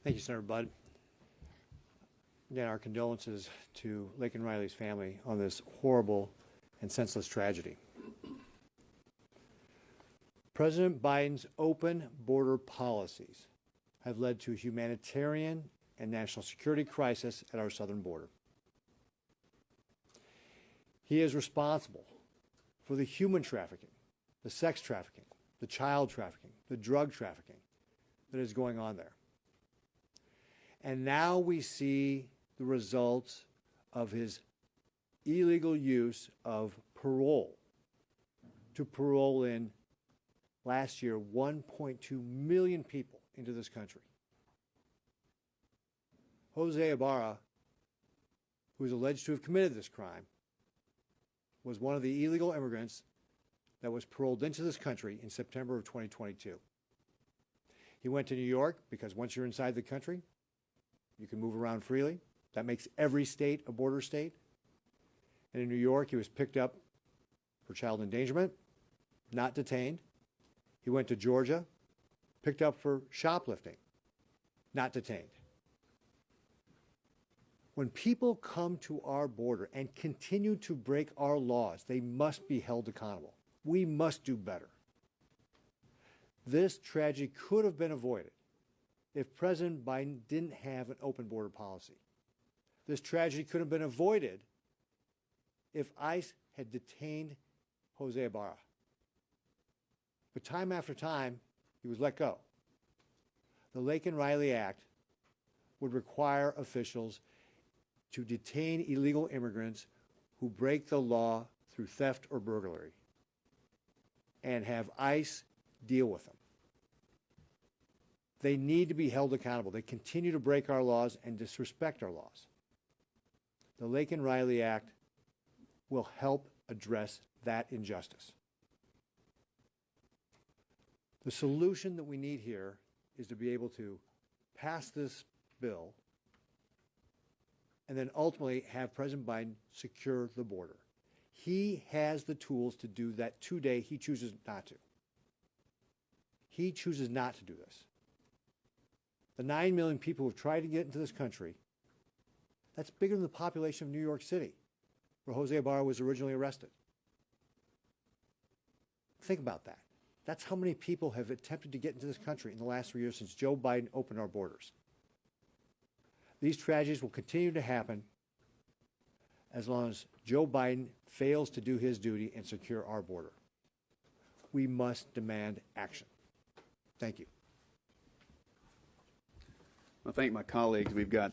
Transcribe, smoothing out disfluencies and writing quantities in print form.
Thank you, Senator Budd. Again, our condolences to Laken Riley's family on this horrible and senseless tragedy. President Biden's open border policies have led to a humanitarian and national security crisis at our southern border. He is responsible for the human trafficking, the sex trafficking, the child trafficking, the drug trafficking that is going on there. And now we see the results of his illegal use of parole to parole in last year 1.2 million people into this country. Jose Ibarra, who is alleged to have committed this crime, was one of the illegal immigrants that was paroled into this country in September of 2022. He went to New York because once you're inside the country, you can move around freely. That makes every state a border state. And in New York, he was picked up for child endangerment, not detained. He went to Georgia, picked up for shoplifting, not detained. When people come to our border and continue to break our laws, they must be held accountable. We must do better. This tragedy could have been avoided if President Biden didn't have an open border policy. This tragedy could have been avoided if ICE had detained Jose Ibarra. But time after time, he was let go. The Laken Riley Act would require officials to detain illegal immigrants who break the law through theft or burglary and have ICE deal with them. They need to be held accountable. They continue to break our laws and disrespect our laws. The Laken Riley Act will help address that injustice. The solution that we need here is to be able to pass this bill and then ultimately have President Biden secure the border. He has the tools to do that today. He chooses not to. He chooses not to do this. The 9 million people who have tried to get into this country, that's bigger than the population of New York City, where Jose Ibarra was originally arrested. Think about that. That's how many people have attempted to get into this country in the last 3 years since Joe Biden opened our borders. These tragedies will continue to happen as long as Joe Biden fails to do his duty and secure our border. We must demand action. Thank you. I thank my colleagues. We've got